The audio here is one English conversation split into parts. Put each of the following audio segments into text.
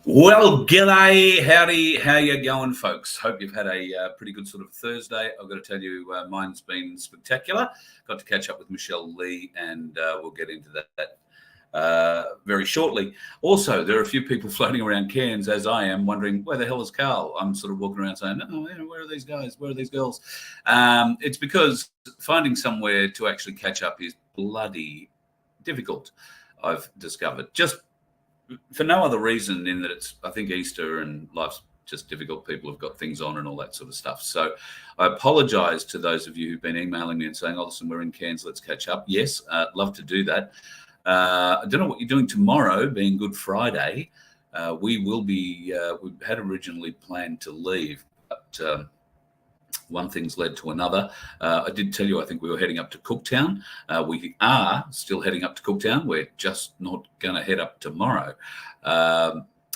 Well, g'day, howdy, how you going, folks? Hope you've had a pretty good sort of Thursday. I've got to tell you, mine's been spectacular. Got to catch up with Michelle Lee, and we'll get into that very shortly. Also, there are a few people floating around Cairns, as I am, wondering, where the hell is Carl? I'm sort of walking around saying, oh, where are these guys? Where are these girls? It's because finding somewhere to actually catch up is bloody difficult, I've discovered. Just for no other reason in that it's, I think, Easter and life's just difficult. People have got things on and all that sort of stuff. So I apologise to those of you who've been emailing me and saying, oh, listen, we're in Cairns, let's catch up. Yes, love to do that. I don't know what you're doing tomorrow, being Good Friday. We will be, we had originally planned to leave, but one thing's led to another. I did tell you, I think we were heading up to Cooktown. We are still heading up to Cooktown. We're just not going to head up tomorrow.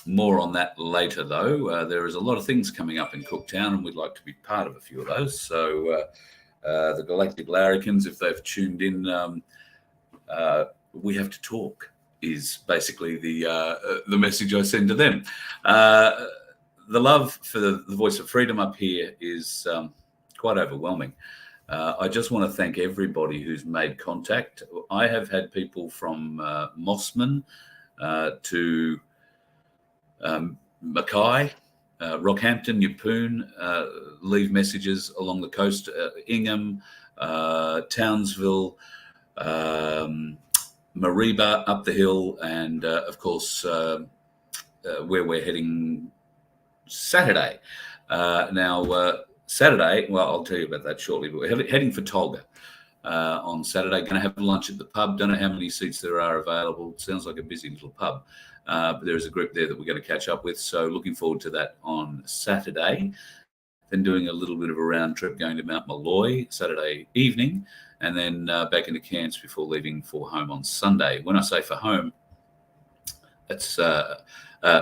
More on that later, though. There is a lot of things coming up in Cooktown, and we'd like to be part of a few of those. So the Galactic Larrikins, if they've tuned in, we have to talk is basically the message I send to them. The love for the Voice of Freedom up here is quite overwhelming. I just want to thank everybody who's made contact. I have had people from Mossman to Mackay, Rockhampton, Yeppoon, leave messages along the coast, Ingham, Townsville, Mareeba up the hill, and of course where we're heading Saturday. Saturday, well, I'll tell you about that shortly, but we're heading for Tolga on Saturday. Going to have lunch at the pub. Don't know how many seats there are available. Sounds like a busy little pub. But there is a group there that we're going to catch up with. So looking forward to that on Saturday. Then doing a little bit of a round trip going to Mount Malloy Saturday evening, and then back into Cairns before leaving for home on Sunday. When I say for home, that's a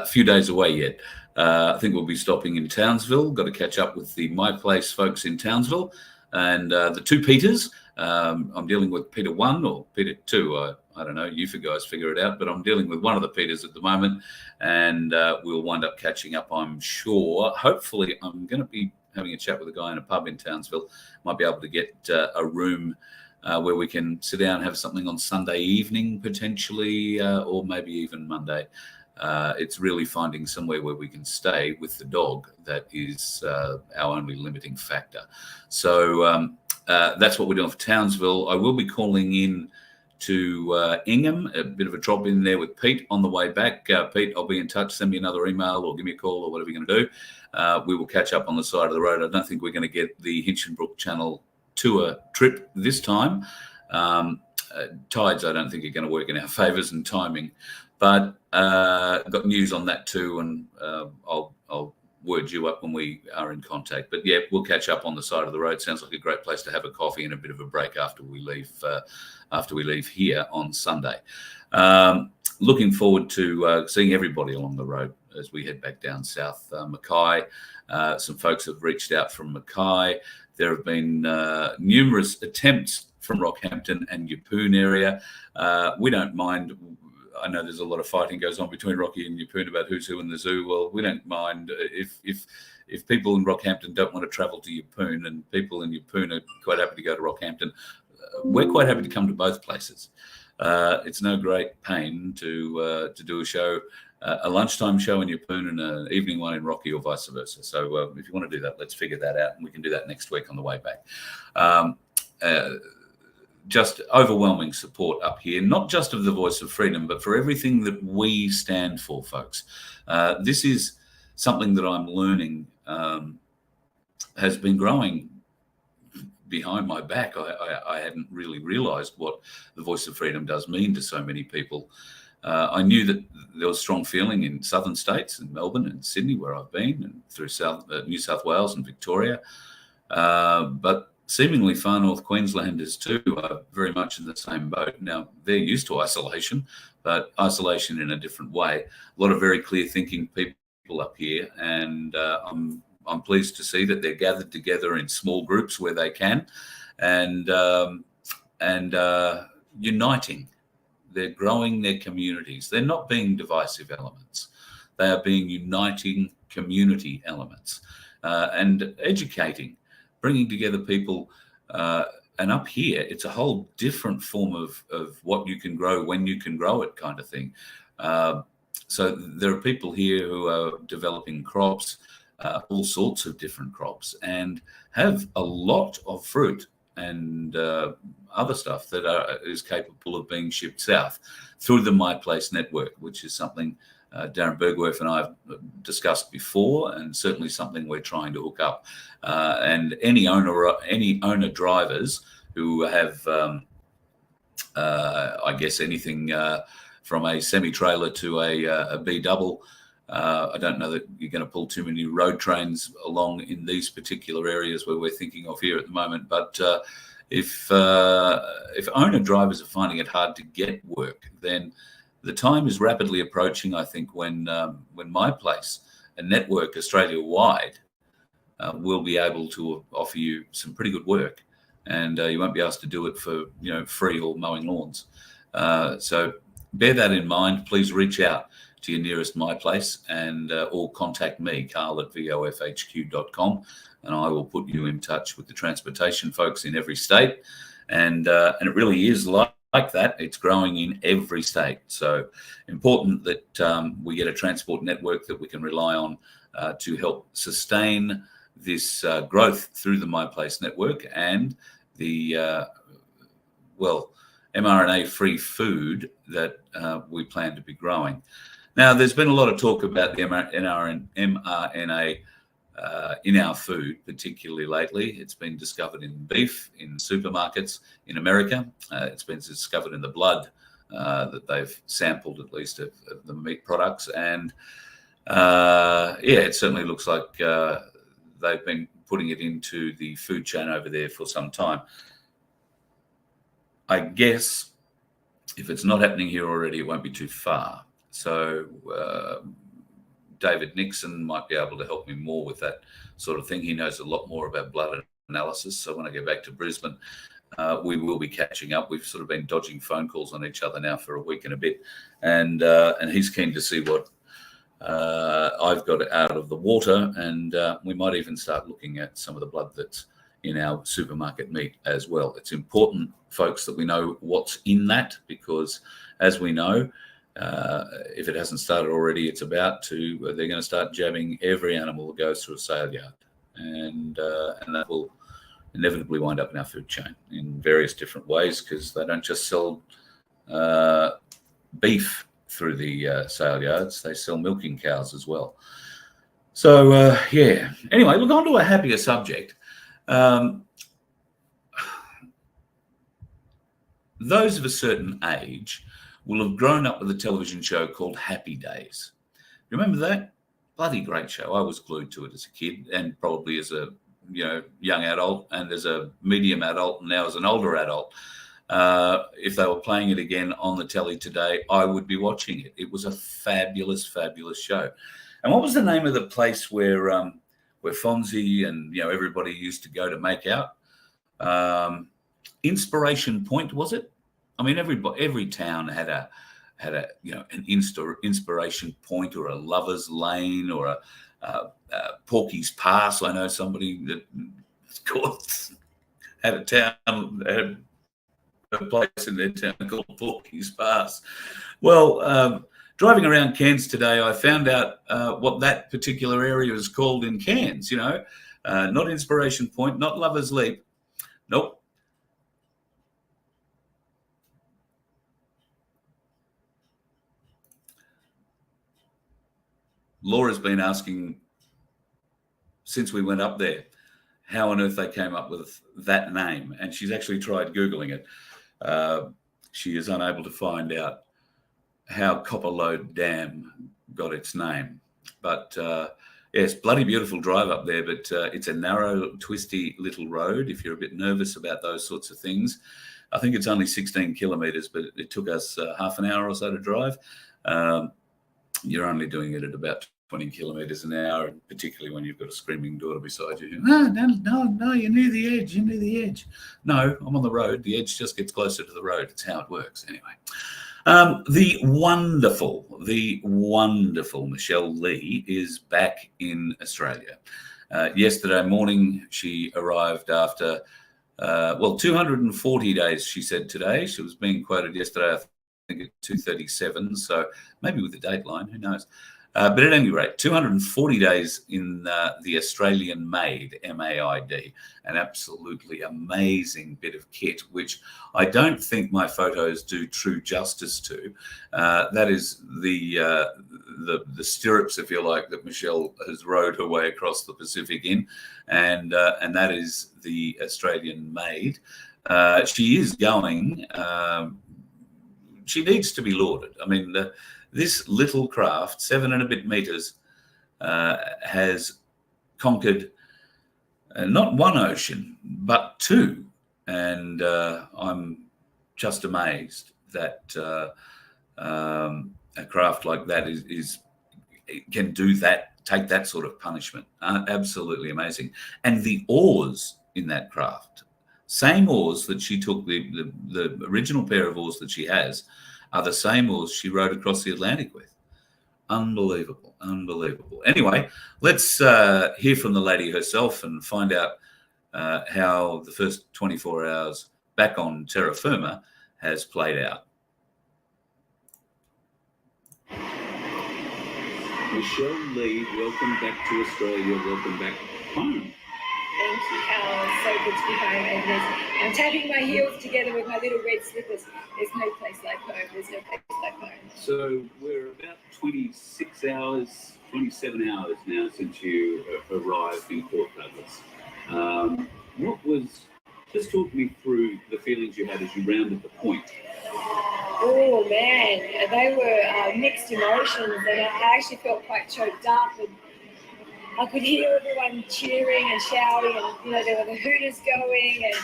few days away yet. I think we'll be stopping in Townsville. Got to catch up with the My Place folks in Townsville and the two Peters. I'm dealing with Peter 1 or Peter 2. I don't know. You guys figure it out. But I'm dealing with one of the Peters at the moment, and we'll wind up catching up, I'm sure. Hopefully, I'm going to be having a chat with a guy in a pub in Townsville. Might be able to get a room where we can sit down and have something on Sunday evening, potentially, or maybe even Monday. It's really finding somewhere where we can stay with the dog that is our only limiting factor. So that's what we're doing for Townsville. I will be calling in to Ingham, a bit of a drop in there with Pete on the way back. Pete, I'll be in touch. Send me another email or give me a call or whatever you're going to do. We will catch up on the side of the road. I don't think we're going to get the Hinchinbrook Channel tour trip this time. Tides, I don't think, are going to work in our favours and timing. But got news on that too, and I'll word you up when we are in contact. But yeah, we'll catch up on the side of the road. Sounds like a great place to have a coffee and a bit of a break after we leave here on Sunday. Looking forward to seeing everybody along the road as we head back down south. Mackay, some folks have reached out from Mackay. There have been numerous attempts from Rockhampton and Yeppoon area. We don't mind. I know there's a lot of fighting goes on between Rocky and Yeppoon about who's who in the zoo. Well, we don't mind if people in Rockhampton don't want to travel to Yeppoon and people in Yeppoon are quite happy to go to Rockhampton. We're quite happy to come to both places. It's no great pain to do a show, a lunchtime show in Yeppoon and an evening one in Rocky, or vice versa. So if you want to do that, let's figure that out, and we can do that next week on the way back. Just overwhelming support up here, not just of the Voice of Freedom, but for everything that we stand for, folks. This is something that I'm learning has been growing behind my back. I hadn't really realised what the Voice of Freedom does mean to so many people. I knew that there was strong feeling in southern states, in Melbourne and Sydney, where I've been, and through New South Wales and Victoria. But seemingly far north Queenslanders too are very much in the same boat. Now, they're used to isolation, but isolation in a different way. A lot of very clear thinking people up here, and I'm pleased to see that they're gathered together in small groups where they can, and uniting. They're growing their communities. They're not being divisive elements. They are being uniting community elements and educating, bringing together people. And up here, it's a whole different form of what you can grow when you can grow it kind of thing. So there are people here who are developing crops, all sorts of different crops, and have a lot of fruit and other stuff that is capable of being shipped south through the My Place network, which is something Darren Bergwerf and I have discussed before, and certainly something we're trying to hook up. And any owner drivers who have, I guess, anything from a semi-trailer to a B double. I don't know that you're going to pull too many road trains along in these particular areas where we're thinking of here at the moment. But if owner drivers are finding it hard to get work, then the time is rapidly approaching, I think, when My Place, a network Australia-wide, will be able to offer you some pretty good work, and you won't be asked to do it for free or mowing lawns. So bear that in mind. Please reach out to your nearest My Place and or contact me, carl@vofhq.com, and I will put you in touch with the transportation folks in every state. And it really is like that. It's growing in every state. So important that we get a transport network that we can rely on to help sustain this growth through the My Place network and the, mRNA-free food that we plan to be growing. Now, there's been a lot of talk about the mRNA in our food, particularly lately. It's been discovered in beef, in supermarkets in America. It's been discovered in the blood that they've sampled, at least, of the meat products. And it certainly looks like they've been putting it into the food chain over there for some time. I guess if it's not happening here already, it won't be too far. So David Nixon might be able to help me more with that sort of thing. He knows a lot more about blood analysis. So when I get back to Brisbane, we will be catching up. We've sort of been dodging phone calls on each other now for a week and a bit. And he's keen to see what I've got out of the water. And we might even start looking at some of the blood that's in our supermarket meat as well. It's important, folks, that we know what's in that, because as we know, if it hasn't started already, it's about to. They're going to start jabbing every animal that goes through a sale yard, and that will inevitably wind up in our food chain in various different ways, because they don't just sell beef through the sale yards; they sell milking cows as well. So Anyway, look on to a happier subject. Those of a certain age will have grown up with a television show called Happy Days. Remember that? Bloody great show. I was glued to it as a kid, and probably as a young adult, and as a medium adult, and now as an older adult. If they were playing it again on the telly today, I would be watching it. It was a fabulous, fabulous show. And what was the name of the place where Fonzie and everybody used to go to make out? Inspiration Point, was it? I mean, every town had an inspiration point, or a lover's lane, or a Porky's Pass. I know somebody that, of course, had a place in their town called Porky's Pass. Well, driving around Cairns today, I found out what that particular area is called in Cairns. Not Inspiration Point, not Lover's Leap. Nope. Laura's been asking since we went up there how on earth they came up with that name, and she's actually tried Googling it. She is unable to find out how Copperlode Dam got its name. But yes, bloody beautiful drive up there, but it's a narrow, twisty little road if you're a bit nervous about those sorts of things. I think it's only 16 kilometres, but it took us half an hour or so to drive. You're only doing it at about 20 kilometres an hour, particularly when you've got a screaming daughter beside you. No, you're near the edge, No, I'm on the road. The edge just gets closer to the road. It's how it works anyway. The wonderful Michelle Lee is back in Australia. Yesterday morning, she arrived after 240 days, she said today. She was being quoted yesterday, I think at 237, so maybe with the dateline, who knows. But at any rate, 240 days in the Australian-made MAID, an absolutely amazing bit of kit, which I don't think my photos do true justice to. That is the stirrups, if you like, that Michelle has rode her way across the Pacific in, and that is the Australian-made. She is going. She needs to be lauded. I mean, this little craft, 7 and a bit meters, has conquered not one ocean, but 2. And I'm just amazed that a craft like that can do that, take that sort of punishment. Absolutely amazing. And the oars in that craft, same oars that she took, the original pair of oars that she has, are the same oars she rode across the Atlantic with. Unbelievable. Anyway, let's hear from the lady herself and find out how the first 24 hours back on terra firma has played out. Michelle Lee, welcome back to Australia. Welcome back home. Thank you, Carl. It's so good to be home. And I'm tapping my heels together with my little red slippers. There's no place like home. There's no place like home. So we're about 27 hours now since you arrived in Port Douglas. Just talk me through the feelings you had as you rounded the point. Oh, man. They were mixed emotions, and I actually felt quite choked up. And I could hear everyone cheering and shouting, and there were the hooters going, and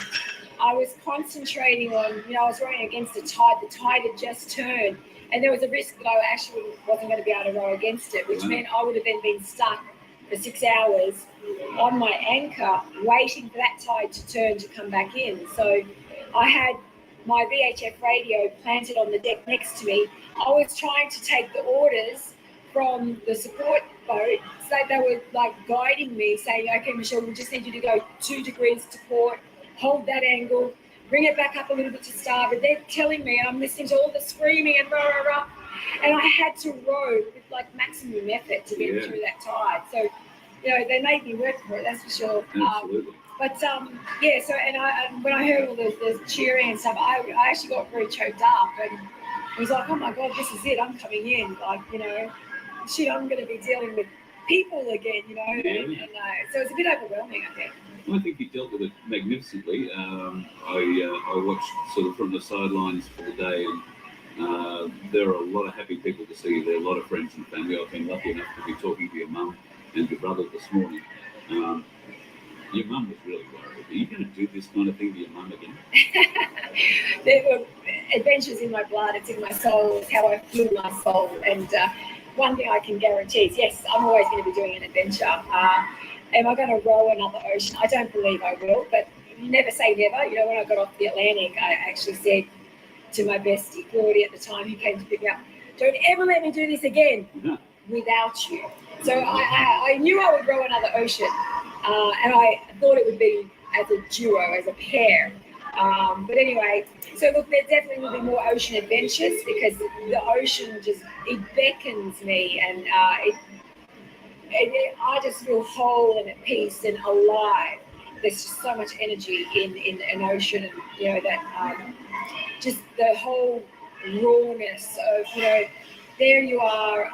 I was concentrating on, I was rowing against the tide. The tide had just turned, and there was a risk that I actually wasn't going to be able to row against it, which meant I would have then been stuck for 6 hours on my anchor, waiting for that tide to turn to come back in. So I had my VHF radio planted on the deck next to me. I was trying to take the orders from the support boat, so they were like guiding me, saying, okay, Michelle, we just need you to go 2 degrees to port, hold that angle, bring it back up a little bit to starboard. They're telling me, I'm listening to all the screaming and rah, rah, rah. And I had to row with like maximum effort to get through that tide. So, they made me work for it, that's for sure. Absolutely. When I heard all the cheering and stuff, I actually got very choked up, and I was like, oh my God, this is it, I'm coming in. Like, shit, I'm going to be dealing with people again, so it's a bit overwhelming, I think. I think you dealt with it magnificently. I watched sort of from the sidelines for the day, and there are a lot of happy people to see. There are a lot of friends and family. I've been lucky enough to be talking to your mum and your brother this morning. Your mum was really worried. Are you going to do this kind of thing to your mum again? There were adventures in my blood. It's in my soul. It's how I feel my soul. And one thing I can guarantee is, yes, I'm always going to be doing an adventure. Am I going to row another ocean? I don't believe I will, but you never say never. When I got off the Atlantic, I actually said to my bestie, Claudia, at the time, who came to pick me up, don't ever let me do this again without you. So I knew I would row another ocean, and I thought it would be as a duo, as a pair. But anyway, so look, there definitely will be more ocean adventures, because the ocean it beckons me, and I just feel whole and at peace and alive. There's just so much energy in an ocean, and that just the whole rawness of there you are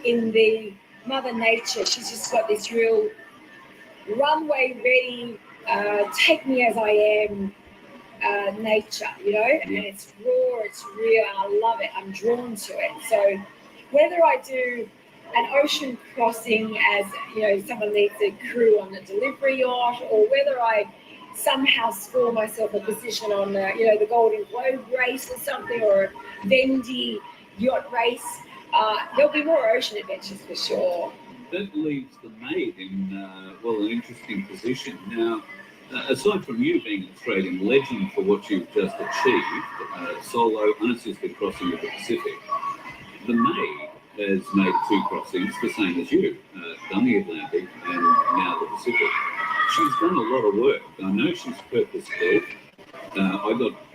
in the Mother Nature. She's just got this real runway ready, take me as I am. Nature, and it's raw, it's real, and I love it. I'm drawn to it. So whether I do an ocean crossing as someone needs a crew on the delivery yacht, or whether I somehow score myself a position on the Golden Globe race or something, or a Vendee yacht race, there'll be more ocean adventures for sure. That leaves the maid in an interesting position now. aside from you being an Australian legend for what you've just achieved, solo unassisted crossing of the Pacific, the maid has made 2 crossings, the same as you, done the Atlantic and now the Pacific. She's done a lot of work. I know she's purpose-built.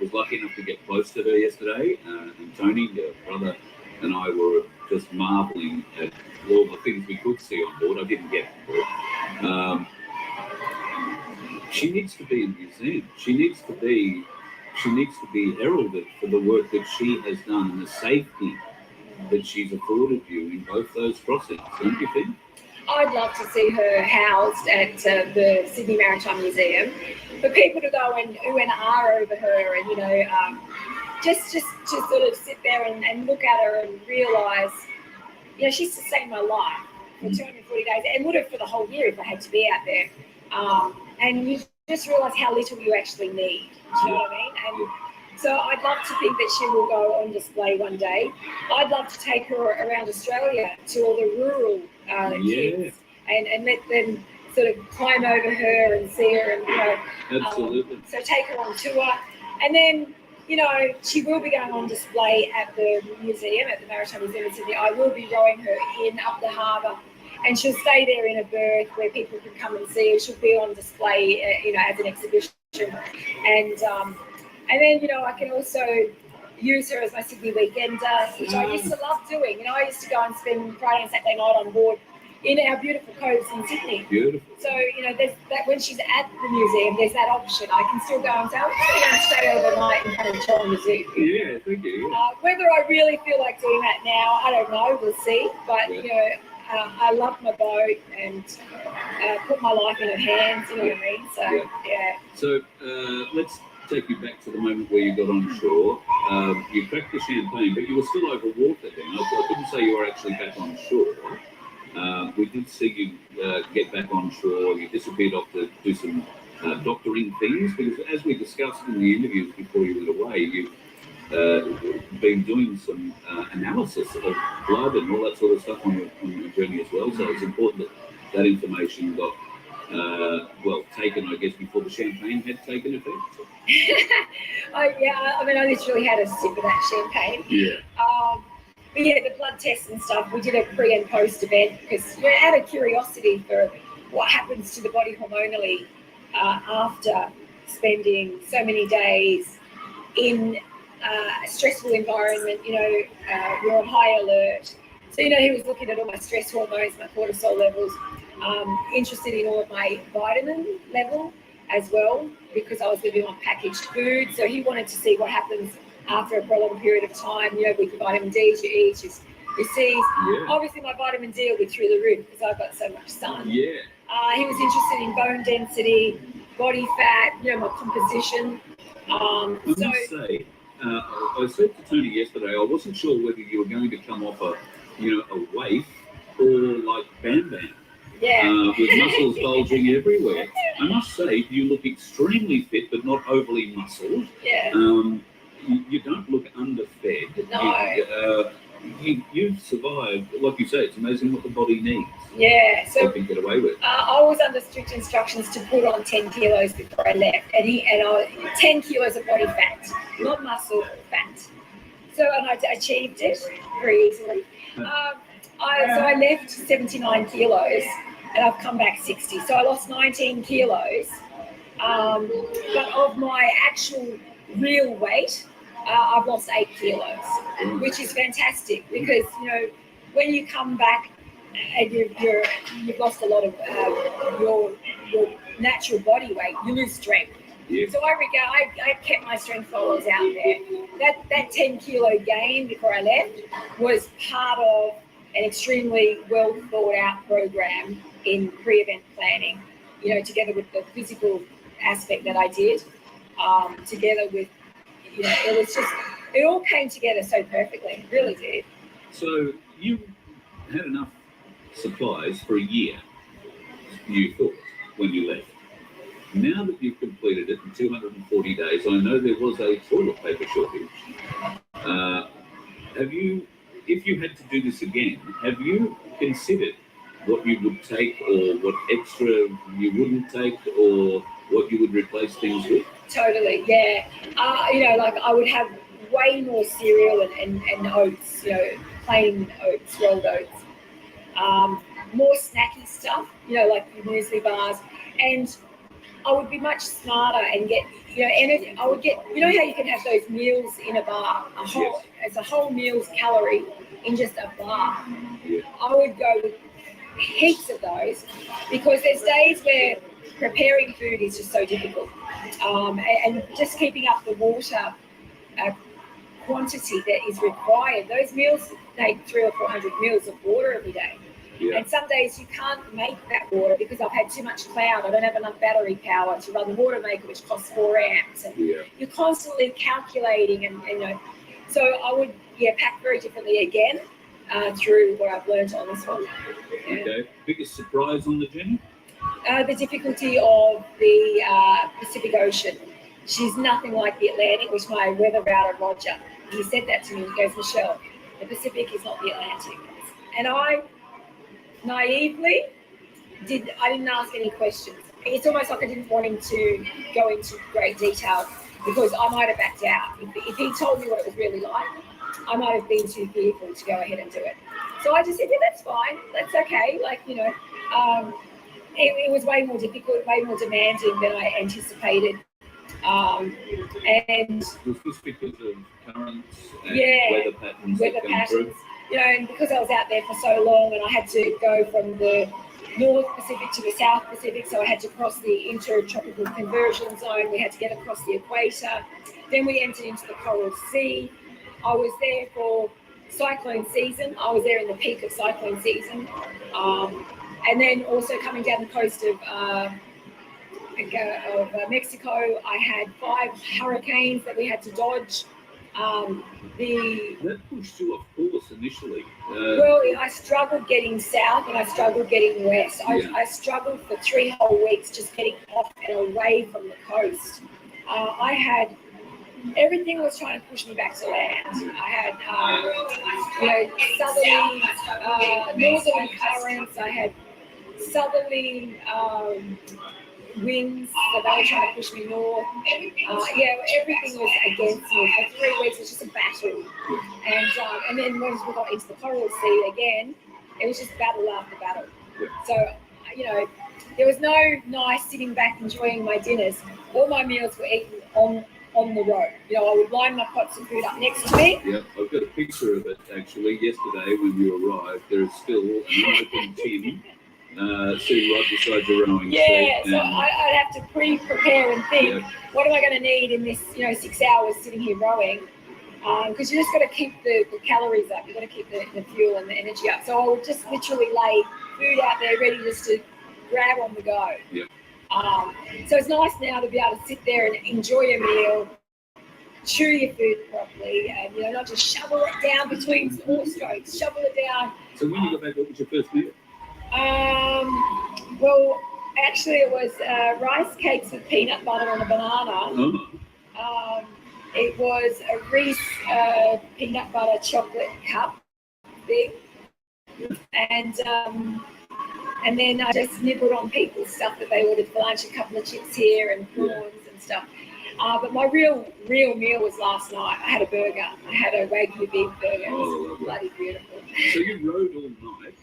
Was lucky enough to get close to her yesterday, and Tony, her brother, and I were just marvelling at all the things we could see on board. I didn't get on board. She needs to be in the museum. She needs to be heralded for the work that she has done and the safety that she's afforded you in both those crossings, don't you think? I'd love to see her housed at the Sydney Maritime Museum, for people to go and ooh and ah over her, and just to sort of sit there and look at her and realise, she's sustained my life for 240 days, and would have for the whole year if I had to be out there. And you just realise how little you actually need. Do you know what I mean? And so I'd love to think that she will go on display one day. I'd love to take her around Australia to all the rural kids and let them sort of climb over her and see her, and absolutely. So take her on tour, and then she will be going on display at the museum, at the Maritime Museum in Sydney. I will be rowing her in up the harbour, and she'll stay there in a berth where people can come and see her. She'll be on display, as an exhibition, and then, I can also use her as my Sydney weekender, which I used to love doing. I used to go and spend Friday and Saturday night on board in our beautiful coves in Sydney. Beautiful. So, there's that when she's at the museum, there's that option. I can still go and say, I'm just going to stay overnight and kind of chill on the zoo. Yeah, thank you. Whether I really feel like doing that now, I don't know. We'll see. But, I love my boat and put my life in her hands, you know what I mean? So, yeah. So, let's take you back to the moment where you got on shore. You cracked the champagne, but you were still over water then. I couldn't say you were actually back on shore. We did see you get back on shore. You disappeared off to do some doctoring things, because as we discussed in the interviews before you went away, you've been doing some analysis of blood and all that sort of stuff on your journey as well. So it's important that information got taken, I guess, before the champagne had taken effect. I literally had a sip of that champagne. Yeah. But the blood tests and stuff, we did a pre and post event because out of curiosity for what happens to the body hormonally after spending so many days in a stressful environment. We're on high alert. So, he was looking at all my stress hormones, my cortisol levels, interested in all of my vitamin level as well, because I was living on packaged food. So he wanted to see what happens after a prolonged period of time, with your vitamin Ds, your E's, your C's. Yeah. Obviously, my vitamin D will be through the roof because I've got so much sun. Yeah. He was interested in bone density, body fat, my composition. I must say, I said to Tony yesterday, I wasn't sure whether you were going to come off a waif or like Bam Bam. Yeah. With muscles bulging everywhere. I must say, you look extremely fit, but not overly muscled. Yeah. You don't look underfed. No. You've survived. Like you say, it's amazing what the body needs. Yeah. So you can get away with. I was under strict instructions to put on 10 kilos before I left, and 10 kilos of body fat, not muscle fat. So, and I achieved it very easily. So I left 79 kilos, and I've come back 60. So I lost 19 kilos. But of my actual real weight, I've lost 8 kilos, which is fantastic because, when you come back and you've lost a lot of your natural body weight, you lose strength. Yeah. So I kept my strength followers out there. That 10 kilo gain before I left was part of an extremely well thought out program in pre-event planning, together with the physical aspect that I did, together with, it all came together so perfectly, it really did. So you had enough supplies for a year, you thought, when you left. Now that you've completed it in 240 days, I know there was a toilet paper shortage. If you had to do this again, have you considered what you would take or what extra you wouldn't take, or what you would replace things with? Totally, yeah. Like I would have way more cereal and oats, plain oats, rolled oats. More snacky stuff, like your muesli bars. And I would be much smarter and get, I would get, how you can have those meals in a bar, it's a whole meal's calorie in just a bar. Yeah. I would go with heaps of those because there's days where preparing food is just so difficult. And just keeping up the water quantity that is required. Those meals take 300 or 400 mils of water every day. Yeah. And some days you can't make that water because I've had too much cloud. I don't have enough battery power to run the water maker, which costs 4 amps. And you're constantly calculating, and so I would pack very differently again through what I've learned on this one. Okay. Biggest surprise on the journey? The difficulty of the Pacific Ocean. She's nothing like the Atlantic, which my weather router Roger, he said that to me. He goes, Michelle, the Pacific is not the Atlantic. And I naively I didn't ask any questions. It's almost like I didn't want him to go into great detail because I might have backed out. If he told me what it was really like, I might have been too fearful to go ahead and do it. So I just said, that's fine. That's okay. It was way more difficult, way more demanding than I anticipated. And was this because of currents and weather patterns? And because I was out there for so long and I had to go from the North Pacific to the South Pacific, so I had to cross the intertropical conversion zone. We had to get across the equator. Then we entered into the Coral Sea. I was there for cyclone season. I was there in the peak of cyclone season. And then also coming down the coast of Mexico, I had 5 hurricanes that we had to dodge. That pushed you off course initially. I struggled getting south and I struggled getting west. I struggled for 3 whole weeks just getting off and away from the coast. I had everything was trying to push me back to land. I had southerly, northerly currents. I had southerly winds that they were trying to push me north. Everything was against me. For 3 weeks, it was just a battle. And then once we got into the Coral Sea again, it was just battle after battle. So, there was no nice sitting back enjoying my dinners. All my meals were eaten on the road. I would line my pots of food up next to me. Yeah, I've got a picture of it actually. Yesterday when you arrived, there is still an open tin sitting right beside your rowing seat. So I'd have to prepare and think, what am I going to need in this, 6 hours sitting here rowing? Because you just got to keep the calories up. You've got to keep the fuel and the energy up. So I would just literally lay food out there ready just to grab on the go. Yeah. So it's nice now to be able to sit there and enjoy a meal, chew your food properly, and not just shovel it down between small strokes. Shovel it down. So when you got back, what was your first meal? Actually, it was rice cakes with peanut butter and a banana. Oh. It was a Reese peanut butter chocolate cup thing, and then I just nibbled on people's stuff that they ordered for lunch, a couple of chips here and prawns and stuff. But my real meal was last night. I had a burger. I had a wagyu beef burger. It was bloody beautiful. So you rode all night,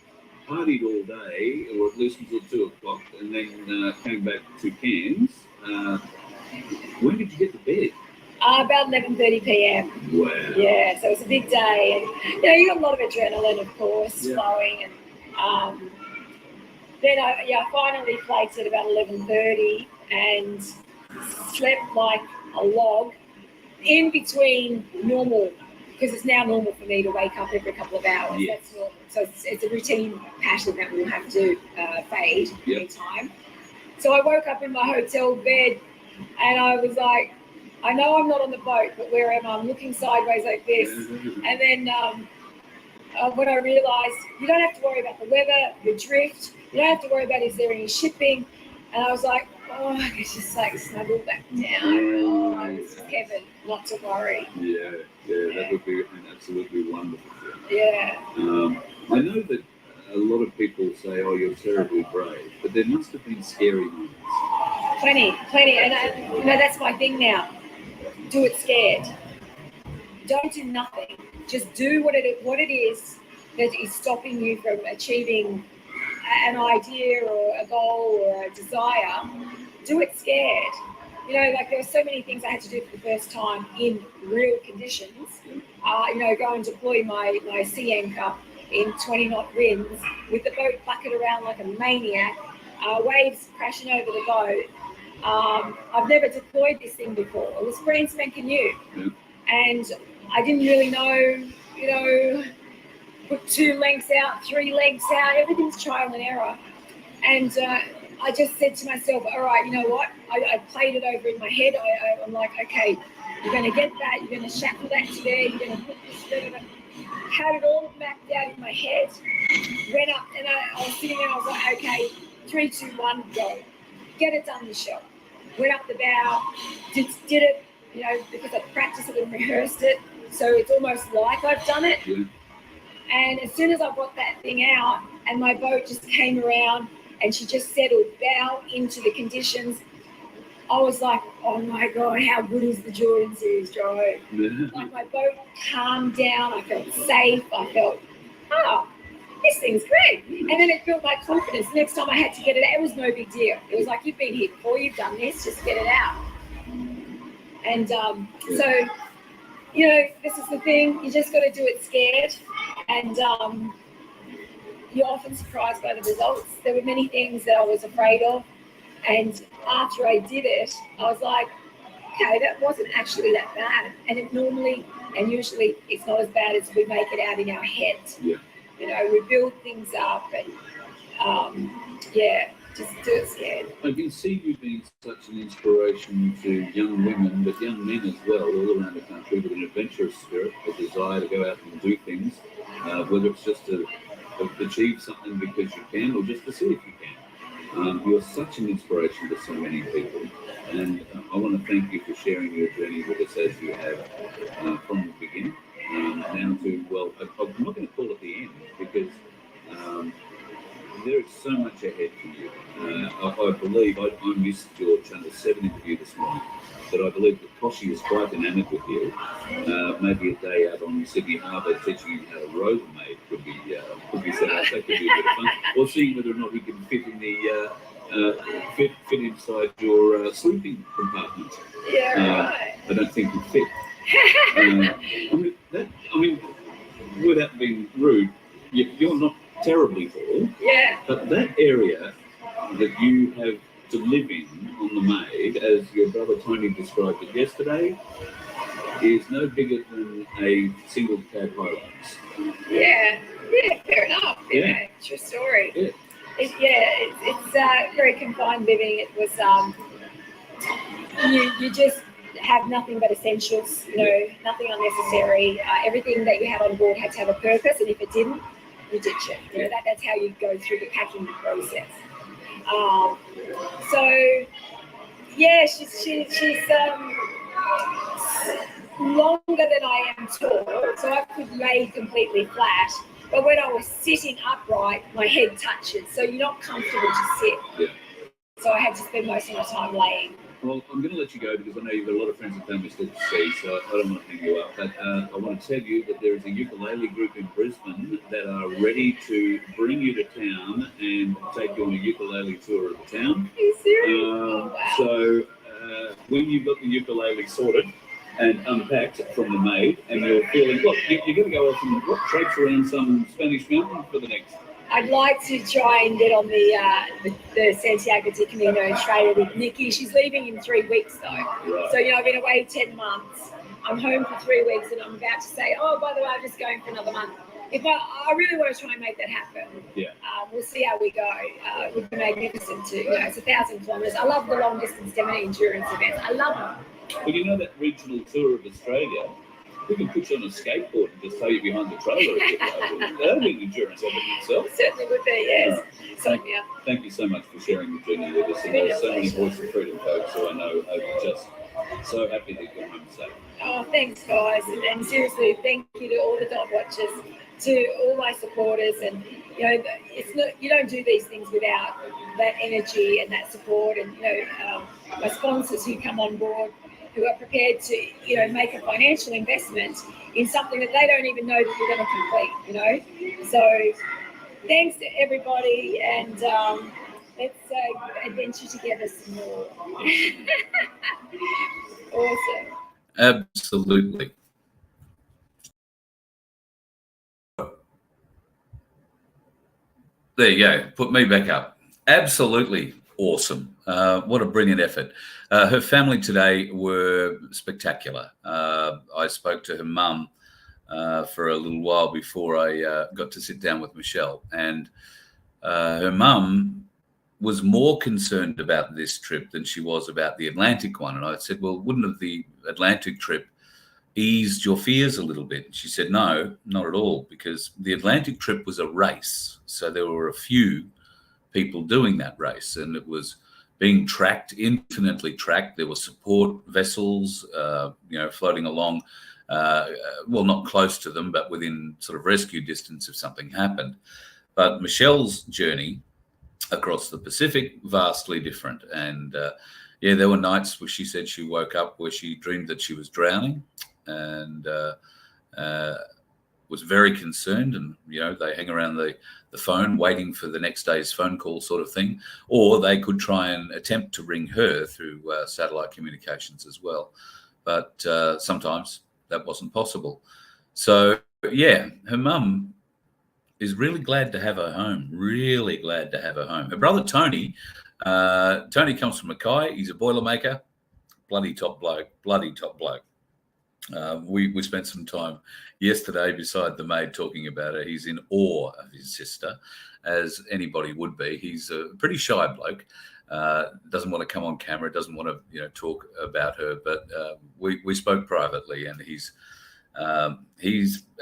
partied all day, or at least until 2 o'clock, and then came back to Cairns. When did you get to bed? About 11:30 p.m. Wow. Yeah, so it was a big day, and you got a lot of adrenaline, of course, flowing, and then I finally flaked at about 11:30 and slept like a log in between normal, because it's now normal for me to wake up every couple of hours. Yes. That's normal. So it's a routine pattern that we'll have to fade in time. So I woke up in my hotel bed and I was like, I know I'm not on the boat, but where am I? I'm looking sideways like this. And then when I realised you don't have to worry about the weather, the drift, you don't have to worry about is there any shipping. And I was like, I could just snuggle back down. This is Kevin, not to worry. Yeah, that would be an absolutely wonderful thing. Yeah. I know that a lot of people say, you're terribly brave, but there must have been scary moments. Plenty. And that's my thing now. Do it scared. Don't do nothing. Just do what it is that is stopping you from achieving an idea or a goal or a desire. Do it scared. Like there were so many things I had to do for the first time in real conditions. Go and deploy my sea anchor in 20 knot winds with the boat bucking around like a maniac, waves crashing over the boat. I've never deployed this thing before. It was brand spanking new. Yeah. And I didn't really know, put 2 legs out, 3 legs out, everything's trial and error. And I just said to myself, all right, you know what? I played it over in my head. I'm like, okay, you're going to get that, you're going to shackle that to there, you're going to put this, had it all mapped out in my head, went up, and I was sitting there, I was like, okay, 3, 2, 1, go. Get it done, Michelle. Went up the bow, did it, because I practiced it and rehearsed it, so it's almost like I've done it. Yeah. And as soon as I got that thing out, and my boat just came around, and she just settled bow into the conditions, I was like, oh my God, how good is the Jordan Series drive? Like my boat calmed down, I felt safe, I felt, this thing's great. And then it built my confidence. Next time I had to get it out, it was no big deal. It was like, you've been here before, you've done this, just get it out. And so, this is the thing, you just got to do it scared. And you're often surprised by the results. There were many things that I was afraid of. And after I did it, I was like, okay, that wasn't actually that bad. And it normally and usually it's not as bad as we make it out in our head. Yeah. We build things up and just do it scared. I can see you being such an inspiration to young women, but young men as well, all around the country, with an adventurous spirit, a desire to go out and do things, whether it's just to achieve something because you can, or just to see if you can. You're such an inspiration to so many people, and I want to thank you for sharing your journey with us as you have from the beginning now to, well, I'm not going to call it the end, because there is so much ahead for you. I believe, I missed your Channel 7 interview this morning, but I believe that Koshi is quite enamoured with you. Maybe a day out on Sydney Harbour teaching you how to row the maid could be set up. That could be a bit of fun. Or seeing whether or not we can fit in the fit inside your sleeping compartment. Yeah, right. I don't think you fit. Without being rude, you're not terribly tall. Yeah. But that area that you have to live in on the Maid, as your brother Tony described it yesterday, is no bigger than a single cab Hilux. Yeah, fair enough. Yeah, true story. Yeah. It's very confined living. It was you just have nothing but essentials. Nothing unnecessary. Everything that you had on board had to have a purpose, and if it didn't, you ditch it. That's how you go through the packing process. She's longer than I am tall, so I could lay completely flat. But when I was sitting upright, my head touches, so you're not comfortable to sit. Yeah. So I had to spend most of my time laying. Well, I'm going to let you go because I know you've got a lot of friends and family still to see, so I don't want to hang you up. But I want to tell you that there is a ukulele group in Brisbane that are ready to bring you to town and take you on a ukulele tour of the town. Are you serious? Wow. So when you've got the ukulele sorted and unpacked from the Maid, and you're feeling, look, you're going to go off and traipse around some Spanish mountain for the next. I'd like to try and get on the Santiago de Camino trail with Nikki. She's leaving in 3 weeks though. Right. So, I've been away 10 months. I'm home for 3 weeks and I'm about to say, oh, by the way, I'm just going for another month. If I really want to try and make that happen. Yeah. We'll see how we go. It would be magnificent too. It's 1,000 kilometres. I love the long distance semi-endurance events. I love them. Well, that regional tour of Australia, we can put you on a skateboard and just tow you behind the trailer if you like. That'd be an endurance of it itself. It certainly would be, yes. So, yeah. Thank you so much for sharing the journey with us. And there's so many Voice of Freedom folks who I know are just so happy that you're home safe. Oh, thanks, guys. And seriously, thank you to all the dog watchers, to all my supporters. And, it's not, you don't do these things without that energy and that support. And, my sponsors who come on board, who are prepared to, make a financial investment in something that they don't even know that you're going to complete, So thanks to everybody, and let's adventure together some more. Awesome. Absolutely. There you go. Put me back up. Absolutely awesome. What a brilliant effort. Her family today were spectacular. I spoke to her mum for a little while before I got to sit down with Michelle. And her mum was more concerned about this trip than she was about the Atlantic one. And I said, well, wouldn't have the Atlantic trip eased your fears a little bit? She said, no, not at all, because the Atlantic trip was a race. So there were a few people doing that race, and it was being tracked, infinitely tracked. There were support vessels, floating along, well, not close to them, but within sort of rescue distance if something happened. But Michelle's journey across the Pacific, vastly different. And there were nights where she said she woke up where she dreamed that she was drowning, and was very concerned. And they hang around the phone waiting for the next day's phone call, sort of thing, or they could try and attempt to ring her through satellite communications as well, but sometimes that wasn't possible. So her mum is really glad to have her home. Really glad to have her home. Her brother Tony comes from Mackay. He's a boilermaker. Bloody top bloke. We spent some time yesterday beside the maid talking about her. He's in awe of his sister, as anybody would be. He's a pretty shy bloke. Doesn't want to come on camera. Doesn't want to talk about her. But we spoke privately, and he's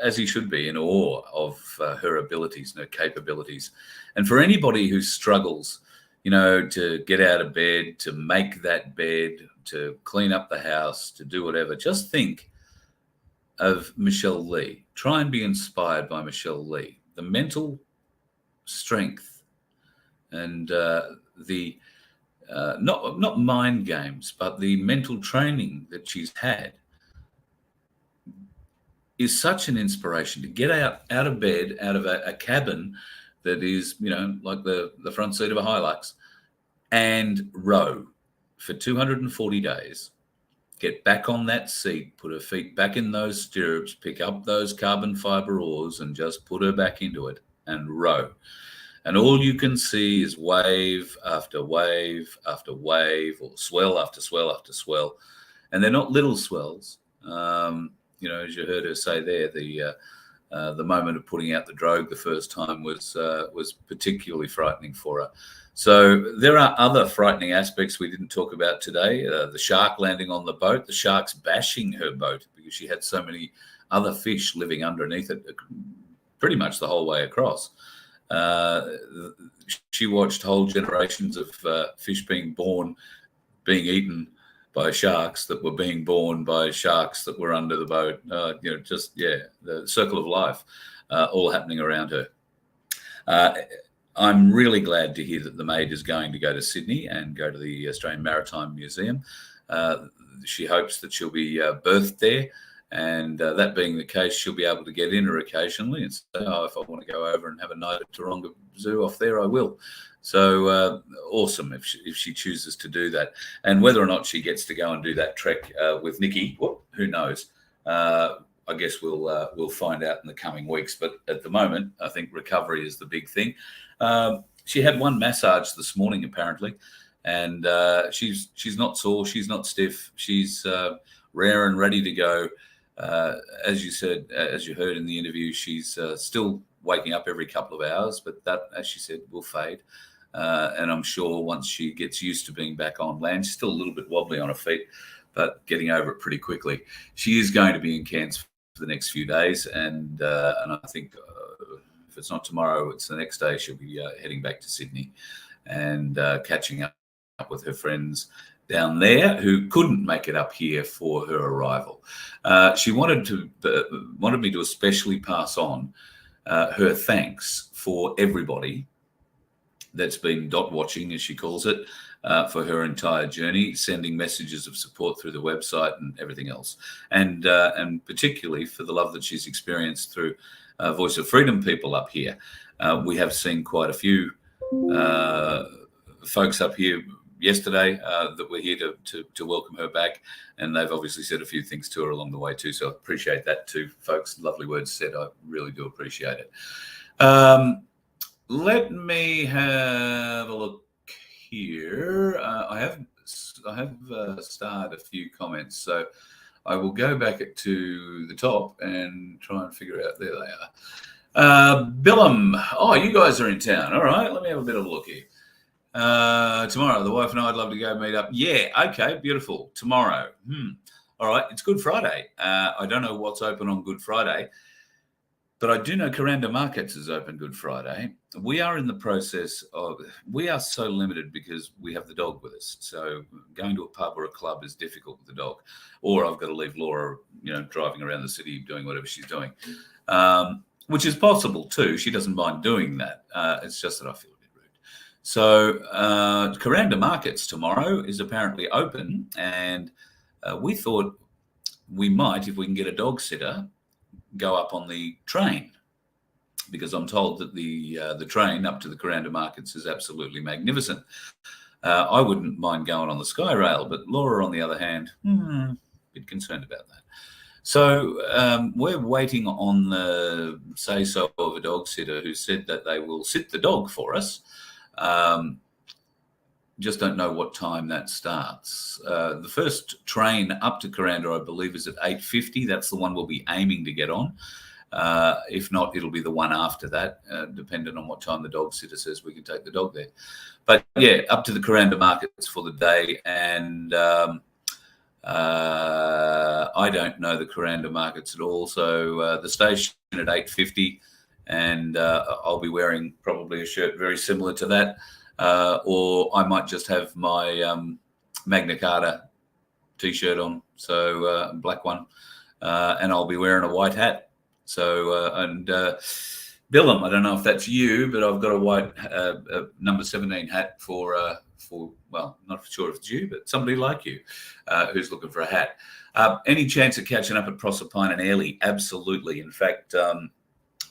as he should be, in awe of her abilities and her capabilities. And for anybody who struggles, to get out of bed, to make that bed, to clean up the house, to do whatever, just think of Michelle Lee. Try and be inspired by Michelle Lee. The mental strength and the not mind games, but the mental training that she's had is such an inspiration. To get out of bed, out of a cabin that is, like the front seat of a Hilux, and row for 240 days, get back on that seat, put her feet back in those stirrups, pick up those carbon fiber oars and just put her back into it and row. And all you can see is wave after wave after wave, or swell after swell after swell. And they're not little swells. As you heard her say there, the moment of putting out the drogue the first time was particularly frightening for her. So there are other frightening aspects we didn't talk about today. The shark landing on the boat, the sharks bashing her boat because she had so many other fish living underneath it pretty much the whole way across. She watched whole generations of fish being being eaten by sharks that were being born by sharks that were under the boat. The circle of life all happening around her. I'm really glad to hear that the maid is going to go to Sydney and go to the Australian Maritime Museum. She hopes that she'll be birthed there, and that being the case, she'll be able to get in her occasionally and say, if I want to go over and have a night at Taronga Zoo off there, I will. So awesome if she chooses to do that. And whether or not she gets to go and do that trek with Nikki, who knows? I guess we'll find out in the coming weeks. But at the moment, I think recovery is the big thing. She had one massage this morning, apparently, and she's not sore, she's not stiff, she's rare and ready to go. As you said, as you heard in the interview, she's still waking up every couple of hours, but that, as she said, will fade. And I'm sure once she gets used to being back on land, she's still a little bit wobbly on her feet, but getting over it pretty quickly. She is going to be in Cairns for the next few days, and I think if it's not tomorrow, it's the next day. She'll be heading back to Sydney and catching up with her friends down there who couldn't make it up here for her arrival. She wanted me to especially pass on her thanks for everybody that's been dot watching, as she calls it, for her entire journey, sending messages of support through the website and everything else, and particularly for the love that she's experienced through Voice of Freedom people up here. We have seen quite a few folks up here yesterday that were here to welcome her back, and they've obviously said a few things to her along the way too, so I appreciate that too, folks. Lovely words said. I really do appreciate it. Let me have a look here. I have starred a few comments, so I will go back to the top and try and figure out. There they are. Billum. Oh, you guys are in town. All right, let me have a bit of a look here. Tomorrow, the wife and I'd love to go meet up. Yeah, okay, beautiful. Tomorrow. All right, it's Good Friday. I don't know what's open on Good Friday, but I do know Kuranda Markets is open Good Friday. We are in the process of, we are so limited because we have the dog with us. So going to a pub or a club is difficult with the dog, or I've got to leave Laura, driving around the city doing whatever she's doing, which is possible too. She doesn't mind doing that. It's just that I feel a bit rude. So Kuranda Markets tomorrow is apparently open, and we thought we might, if we can get a dog sitter, go up on the train, because I'm told that the train up to the Kuranda Markets is absolutely magnificent. I wouldn't mind going on the Sky Rail, but Laura, on the other hand, a bit concerned about that. So we're waiting on the say-so of a dog sitter who said that they will sit the dog for us. Just don't know what time that starts. The first train up to Kuranda, I believe, is at 8:50. That's the one we'll be aiming to get on. If not, it'll be the one after that, depending on what time the dog sitter says we can take the dog there. But yeah, up to the Kuranda Markets for the day. And I don't know the Kuranda Markets at all. So the station at 8:50, and I'll be wearing probably a shirt very similar to that. Or I might just have my Magna Carta t-shirt on, so black one, and I'll be wearing a white hat. So Billum, I don't know if that's you, but I've got a white number 17 hat for well, not sure if it's you, but somebody like you who's looking for a hat. Any chance of catching up at Proserpine and Airlie? Absolutely. In fact,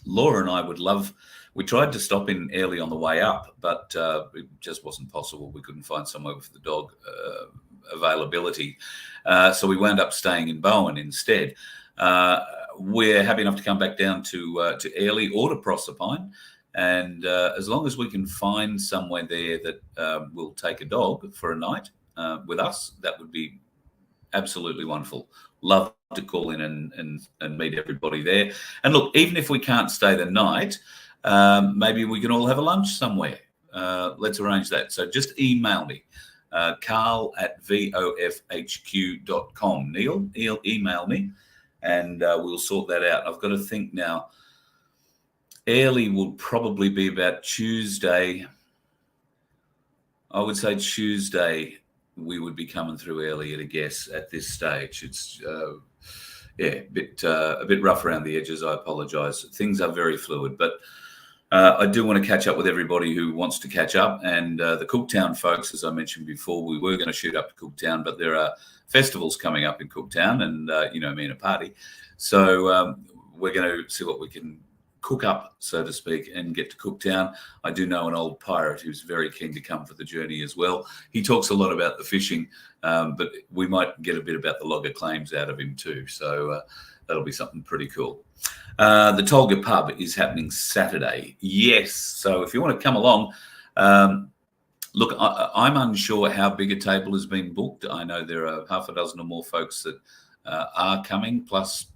Laura and I would love. We tried to stop in Airlie on the way up, but it just wasn't possible. We couldn't find somewhere with the dog availability. So we wound up staying in Bowen instead. We're happy enough to come back down to Airlie or to Proserpine. And as long as we can find somewhere there that will take a dog for a night with us, that would be absolutely wonderful. Love to call in and meet everybody there. And look, even if we can't stay the night, maybe we can all have a lunch somewhere. Let's arrange that. So just email me, carl@vofhq.com. Neil, email me, and we'll sort that out. I've got to think now. Airlie will probably be about Tuesday. I would say Tuesday we would be coming through Airlie at a guess at this stage. It's a bit rough around the edges. I apologise. Things are very fluid, but I do want to catch up with everybody who wants to catch up. And the Cooktown folks, as I mentioned before, we were going to shoot up to Cooktown, but there are festivals coming up in Cooktown, and me and a party. So we're going to see what we can cook up, so to speak, and get to Cooktown. I do know an old pirate who's very keen to come for the journey as well. He talks a lot about the fishing, but we might get a bit about the logger claims out of him too. So that'll be something pretty cool. The Tolga pub is happening Saturday. Yes. So if you want to come along, look, I'm unsure how big a table has been booked. I know there are half a dozen or more folks that are coming, plus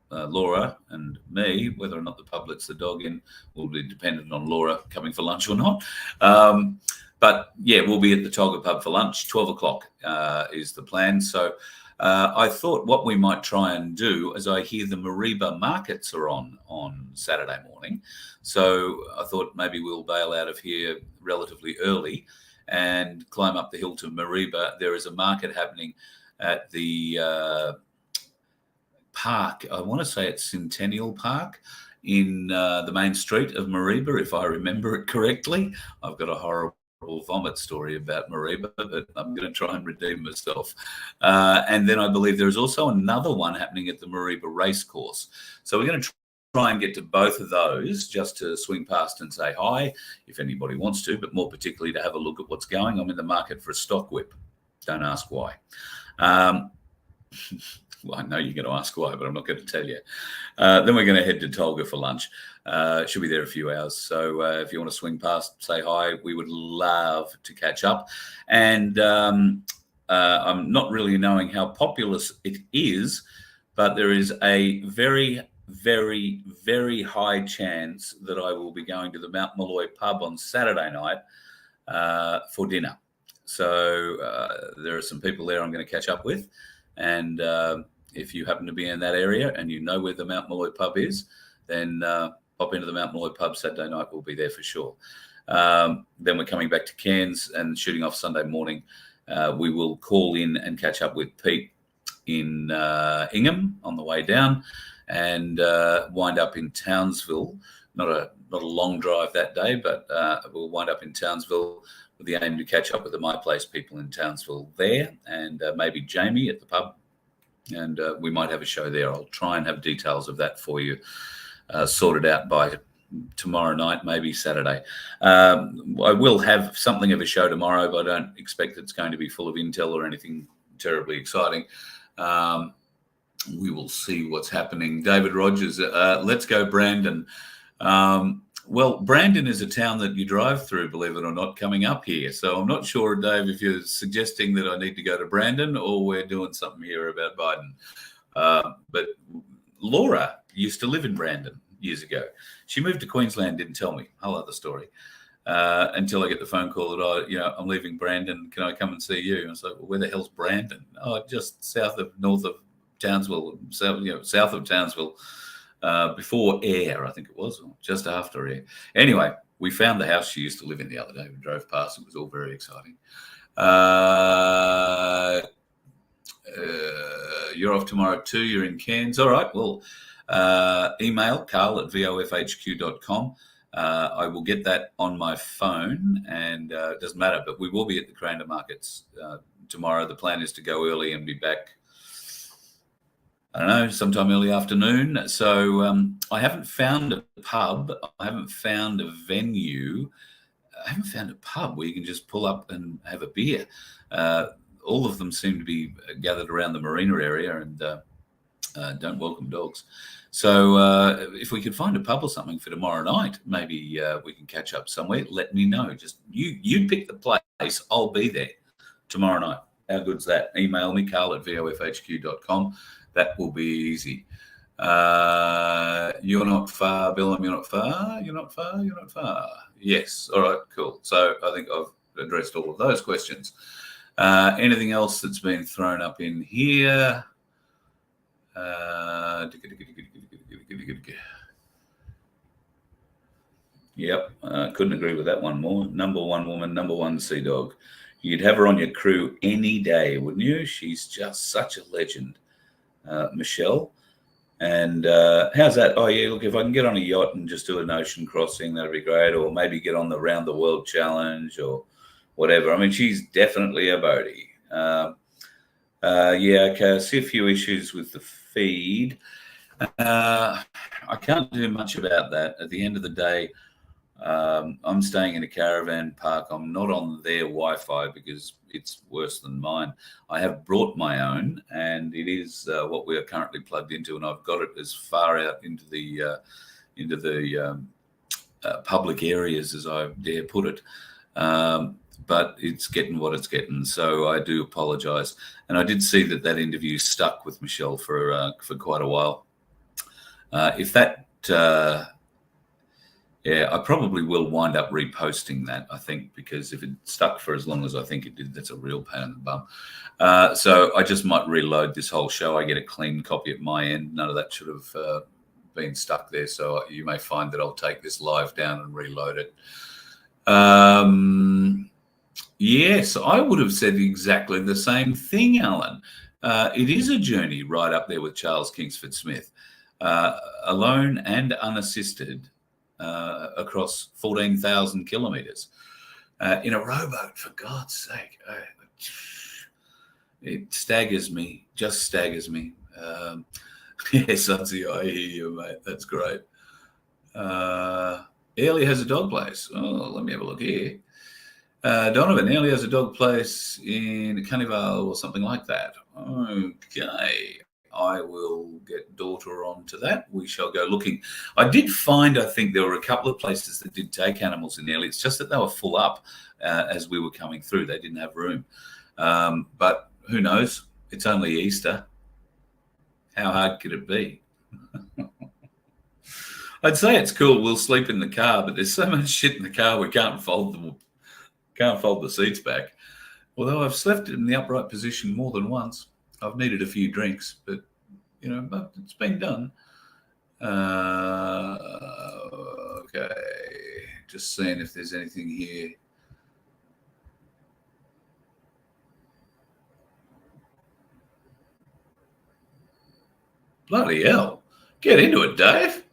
Laura and me. Whether or not the pub lets the dog in will be dependent on Laura coming for lunch or not. But yeah, we'll be at the Tolga pub for lunch. 12 o'clock is the plan. So I thought what we might try and do, as I hear the Mariba markets are on Saturday morning, so I thought maybe we'll bail out of here relatively early and climb up the hill to Mariba. There is a market happening at the park. I want to say it's Centennial Park in the main street of Mariba, if I remember it correctly. I've got a horrible vomit story about Mariba, but I'm going to try and redeem myself. And then I believe there is also another one happening at the Mariba Racecourse. So we're going to try and get to both of those just to swing past and say hi if anybody wants to, but more particularly to have a look at what's going. I'm in the market for a stock whip. Don't ask why. Well, I know you're going to ask why, but I'm not going to tell you. Then we're going to head to Tolga for lunch. She'll be there a few hours. So if you want to swing past, say hi. We would love to catch up. And I'm not really knowing how populous it is, but there is a very, very, very high chance that I will be going to the Mount Malloy pub on Saturday night for dinner. So there are some people there I'm going to catch up with. And if you happen to be in that area and you know where the Mount Malloy pub is, then pop into the Mount Malloy pub Saturday night. We'll be there for sure. Then we're coming back to Cairns and shooting off Sunday morning. We will call in and catch up with Pete in Ingham on the way down and wind up in Townsville. Not a long drive that day, but we'll wind up in Townsville with the aim to catch up with the My Place people in Townsville there, and maybe Jamie at the pub, and we might have a show there. I'll try and have details of that for you sorted out by tomorrow night, maybe Saturday. I will have something of a show tomorrow, but I don't expect it's going to be full of intel or anything terribly exciting. We will see what's happening. David Rogers, let's go Brandon. Well, Brandon is a town that you drive through, believe it or not, coming up here. So I'm not sure, Dave, if you're suggesting that I need to go to Brandon or we're doing something here about Biden. But Laura used to live in Brandon years ago. She moved to Queensland, didn't tell me. Whole other story. Until I get the phone call that I'm leaving Brandon. Can I come and see you? And I was like, well, where the hell's Brandon? Oh, just north of Townsville, south of Townsville. Before Ayr, I think it was, or just after Ayr. Anyway, we found the house she used to live in the other day. We drove past. It was all very exciting. You're off tomorrow too. You're in Cairns. All right. Well, email carl@vofhq.com. I will get that on my phone, and it doesn't matter, but we will be at the Cranda Markets tomorrow. The plan is to go early and be back, I don't know, sometime early afternoon. So I haven't found a pub. I haven't found a venue. I haven't found a pub where you can just pull up and have a beer. All of them seem to be gathered around the marina area and don't welcome dogs. So if we could find a pub or something for tomorrow night, maybe we can catch up somewhere. Let me know. Just you pick the place. I'll be there tomorrow night. How good's that? Email me, carl@vofhq.com. That will be easy. You're not far, Bill. You're not far. You're not far. You're not far. Yes. All right. Cool. So I think I've addressed all of those questions. Anything else that's been thrown up in here? Yep. Couldn't agree with that one more. Number one woman, number one sea dog. You'd have her on your crew any day, wouldn't you? She's just such a legend. Michelle. And how's that? Oh, yeah, look, if I can get on a yacht and just do an ocean crossing, that'd be great. Or maybe get on the Round the World Challenge or whatever. I mean, she's definitely a boatie. Yeah, okay, I see a few issues with the feed. I can't do much about that. At the end of the day, I'm staying in a caravan park. I'm not on their Wi-Fi because it's worse than mine. I have brought my own, and it is what we are currently plugged into, and I've got it as far out into the public areas as I dare put it. But it's getting what it's getting, so I do apologise. And I did see that interview stuck with Michelle for quite a while. If Yeah, I probably will wind up reposting that, I think, because if it stuck for as long as I think it did, that's a real pain in the bum. So I just might reload this whole show. I get a clean copy at my end. None of that should have been stuck there. So you may find that I'll take this live down and reload it. Yes, I would have said exactly the same thing, Alan. It is a journey right up there with Charles Kingsford Smith, alone and unassisted. Across 14,000 kilometres in a rowboat, for God's sake. It staggers me, just staggers me. Yes, I hear you, mate. That's great. Airlie has a dog place. Oh, let me have a look here. Donovan, Airlie has a dog place in Cunnival or something like that. Okay. I will get daughter on to that. We shall go looking. I did find, I think there were a couple of places that did take animals in Airlie. It's just that they were full up as we were coming through. They didn't have room. But who knows? It's only Easter. How hard could it be? I'd say it's cool. We'll sleep in the car, but there's so much shit in the car we can't fold the seats back. Although I've slept in the upright position more than once. I've needed a few drinks, but but it's been done. Okay, just seeing if there's anything here. Bloody hell! Get into it, Dave.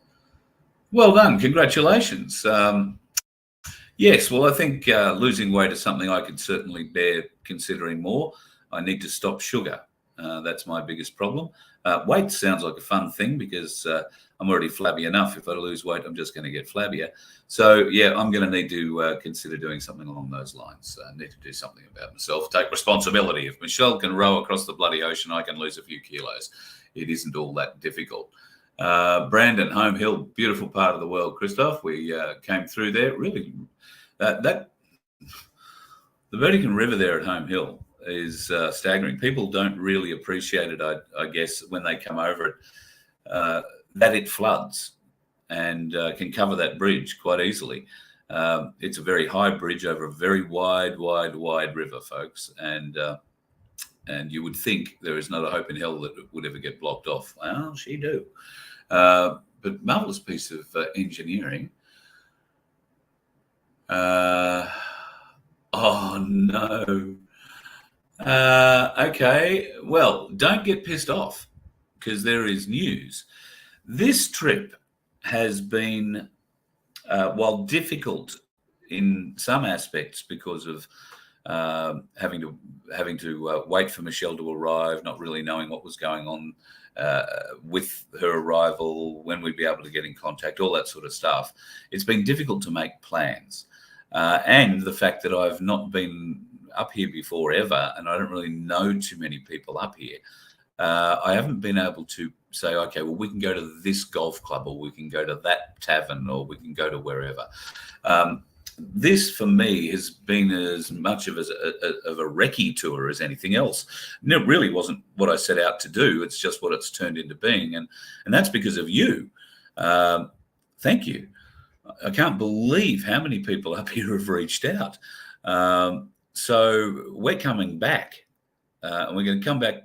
Well done, congratulations. Yes, well, I think losing weight is something I could certainly bear considering more. I need to stop sugar. That's my biggest problem. Weight sounds like a fun thing because I'm already flabby enough. If I lose weight, I'm just going to get flabbier. So, yeah, I'm going to need to consider doing something along those lines. I need to do something about myself, take responsibility. If Michelle can row across the bloody ocean, I can lose a few kilos. It isn't all that difficult. Brandon, Home Hill, beautiful part of the world, Christoph. We came through there. Really, the Vatican River there at Home Hill is staggering. People don't really appreciate it, I guess, when they come over it, that it floods and can cover that bridge quite easily. It's a very high bridge over a very wide river, folks. And you would think there is not a hope in hell that it would ever get blocked off. Well, she do. But marvellous piece of engineering. Oh, no. Okay, well, don't get pissed off because there is news. This trip has been, while difficult in some aspects because of having to wait for Michelle to arrive, not really knowing what was going on with her arrival, when we'd be able to get in contact, all that sort of stuff. It's been difficult to make plans. And the fact that I've not been up here before ever, and I don't really know too many people up here. I haven't been able to say, okay, well, we can go to this golf club, or we can go to that tavern, or we can go to wherever. This, for me, has been as much of a recce tour as anything else. And it really wasn't what I set out to do. It's just what it's turned into being. And that's because of you. Thank you. I can't believe how many people up here have reached out. So we're coming back, and we're going to come back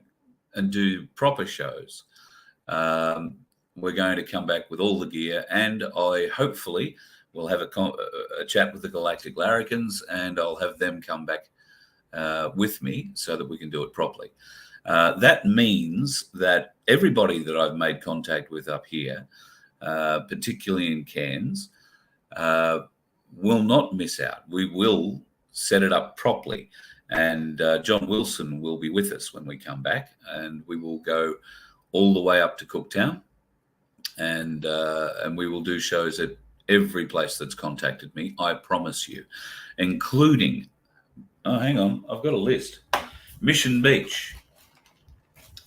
and do proper shows. We're going to come back with all the gear, and I hopefully will have a chat with the Galactic Larrikins, and I'll have them come back with me so that we can do it properly. That means that everybody that I've made contact with up here, particularly in Cairns, will not miss out. We will set it up properly, and John Wilson will be with us when we come back, and we will go all the way up to Cooktown, and we will do shows at every place that's contacted me, I promise you, including, oh, hang on, I've got a list. Mission Beach.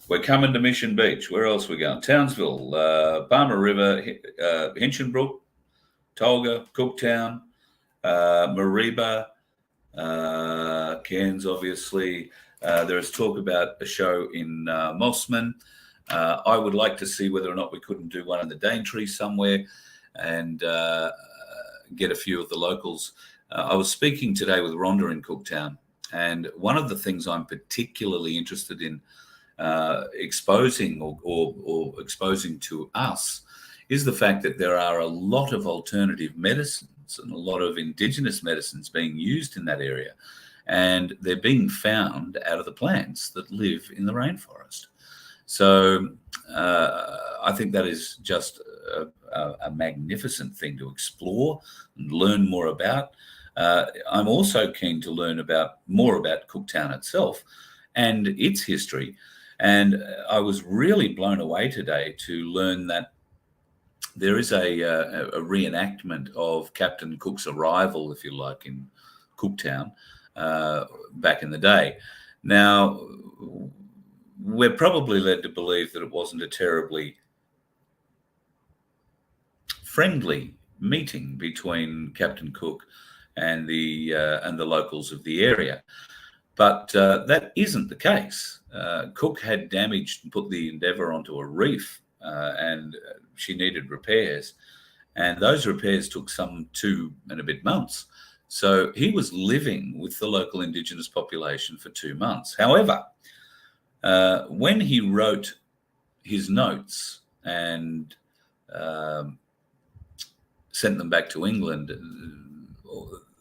We're coming to Mission Beach. Where else are we going? Townsville, Palmer River, Hinchinbrook, Tolga, Cooktown, Mariba, Cairns, obviously. There is talk about a show in Mossman. I would like to see whether or not we couldn't do one in the Daintree somewhere. And get a few of the locals. I was speaking today with Rhonda in Cooktown, and one of the things I'm particularly interested in exposing or exposing to us is the fact that there are a lot of alternative medicines and a lot of indigenous medicines being used in that area, and they're being found out of the plants that live in the rainforest. So I think that is just a magnificent thing to explore and learn more about. I'm also keen to learn more about Cooktown itself and its history. And I was really blown away today to learn that there is a reenactment of Captain Cook's arrival, if you like, in Cooktown back in the day. Now, we're probably led to believe that it wasn't a terribly friendly meeting between Captain Cook and the locals of the area, but that isn't the case. Cook had damaged and put the Endeavour onto a reef, and she needed repairs, and those repairs took some 2 and a bit months. So he was living with the local Indigenous population for 2 months. However, when he wrote his notes and sent them back to England,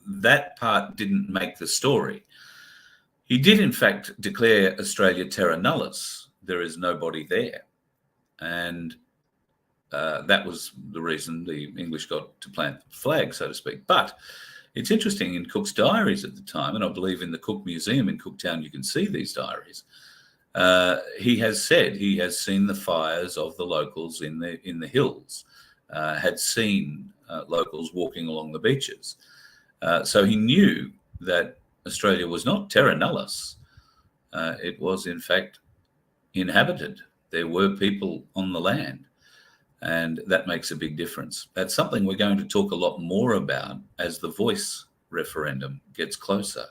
that part didn't make the story. He did, in fact, declare Australia terra nullis. There is nobody there. And that was the reason the English got to plant the flag, so to speak. But it's interesting, in Cook's diaries at the time, and I believe in the Cook Museum in Cooktown you can see these diaries, he has said he has seen the fires of the locals in the hills, had seen locals walking along the beaches. So he knew that Australia was not terra nullis. It was, in fact, inhabited. There were people on the land, and that makes a big difference. That's something we're going to talk a lot more about as the Voice referendum gets closer,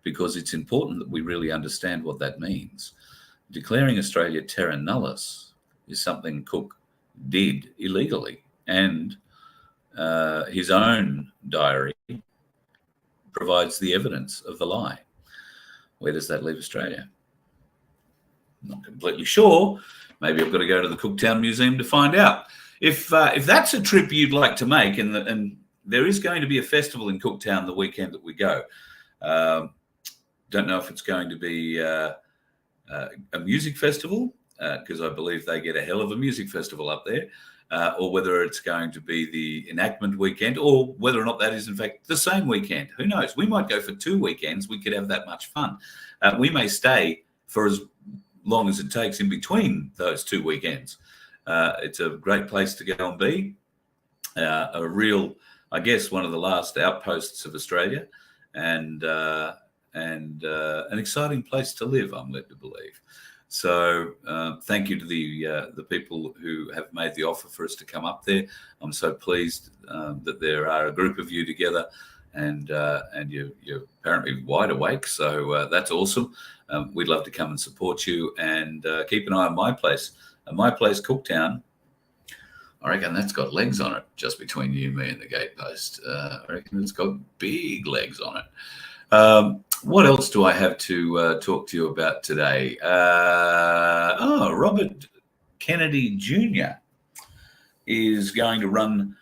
because it's important that we really understand what that means. Declaring Australia terra nullis is something Cook did illegally, and his own diary provides the evidence of the lie. Where does that leave Australia? Not completely sure. Maybe I've got to go to the Cooktown Museum to find out. If that's a trip you'd like to make, and there is going to be a festival in Cooktown the weekend that we go. Don't know if it's going to be a music festival, because I believe they get a hell of a music festival up there, or whether it's going to be the enactment weekend, or whether or not that is in fact the same weekend. Who knows? We might go for 2 weekends. We could have that much fun. We may stay for as long as it takes in between those 2 weekends. It's a great place to go and be. A real, I guess, one of the last outposts of Australia, and an exciting place to live, I'm led to believe. So thank you to the people who have made the offer for us to come up there. I'm so pleased that there are a group of you together, and you're apparently wide awake. So that's awesome. We'd love to come and support you, and keep an eye on my place. My place, Cooktown, I reckon that's got legs on it, just between you, me, and the gatepost. I reckon it's got big legs on it. What else do I have to talk to you about today? Robert Kennedy Jr. is going to run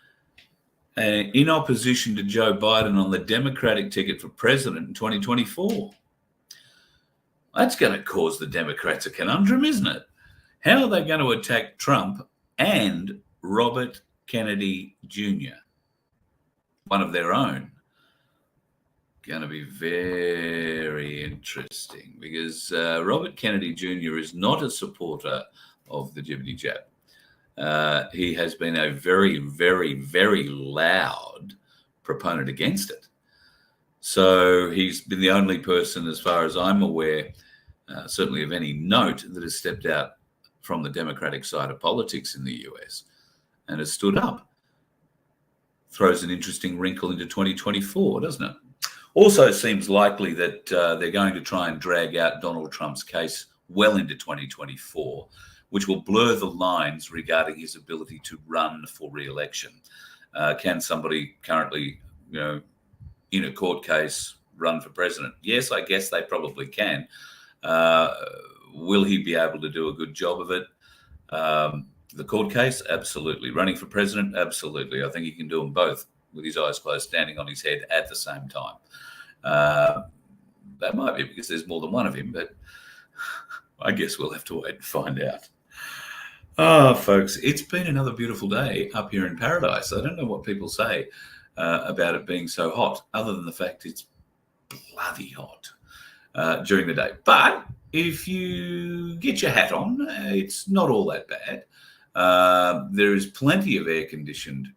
in opposition to Joe Biden on the Democratic ticket for president in 2024. That's going to cause the Democrats a conundrum, isn't it? How are they going to attack Trump and Robert Kennedy Jr., one of their own? Going to be very interesting, because Robert Kennedy Jr. is not a supporter of the Jibbity Jab. He has been a very, very, very loud proponent against it. So he's been the only person, as far as I'm aware, certainly of any note, that has stepped out from the Democratic side of politics in the US and has stood up. Throws an interesting wrinkle into 2024, doesn't it? Also, it seems likely that they're going to try and drag out Donald Trump's case well into 2024, which will blur the lines regarding his ability to run for re-election. Can somebody currently, in a court case run for president? Yes, I guess they probably can. Will he be able to do a good job of it? The court case, absolutely. Running for president, absolutely. I think he can do them both with his eyes closed, standing on his head at the same time. That might be because there's more than one of him, but I guess we'll have to wait and find out. Oh, folks, it's been another beautiful day up here in paradise. I don't know what people say about it being so hot, other than the fact it's bloody hot during the day. But if you get your hat on, it's not all that bad. There is plenty of air-conditioned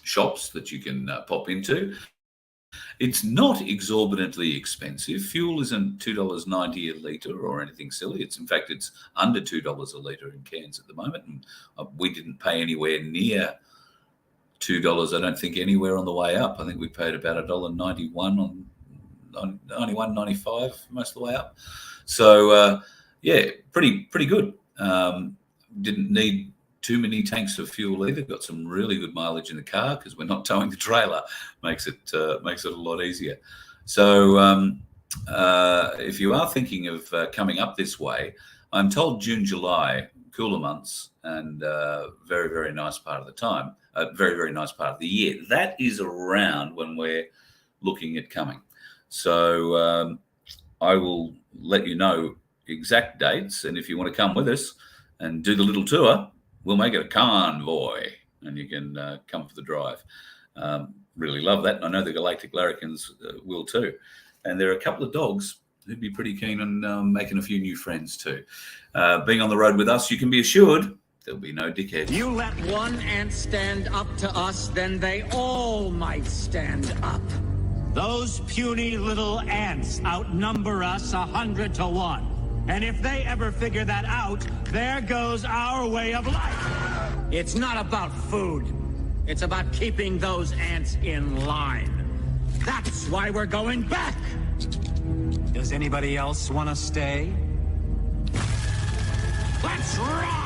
shops that you can pop into. It's not exorbitantly expensive. Fuel isn't $2.90 a litre or anything silly. It's under $2 a litre in Cairns at the moment. And we didn't pay anywhere near $2, I don't think, anywhere on the way up. I think we paid about $1.91 on 91.95 most of the way up. So, pretty good. Didn't need too many tanks of fuel either. Got some really good mileage in the car because we're not towing the trailer. Makes it a lot easier. So if you are thinking of coming up this way, I'm told June, July, cooler months, and very, very nice part of the time. Very, very nice part of the year. That is around when we're looking at coming. So I will let you know exact dates, and if you want to come with us and do the little tour, we'll make it a convoy, and you can come for the drive. Really love that, and I know the Galactic Larrikins will too. And there are a couple of dogs who'd be pretty keen on making a few new friends too. Being on the road with us, you can be assured there'll be no dickheads. You let one ant stand up to us, then they all might stand up. Those puny little ants outnumber us 100 to 1. And if they ever figure that out, there goes our way of life. It's not about food. It's about keeping those ants in line. That's why we're going back. Does anybody else want to stay? Let's ride!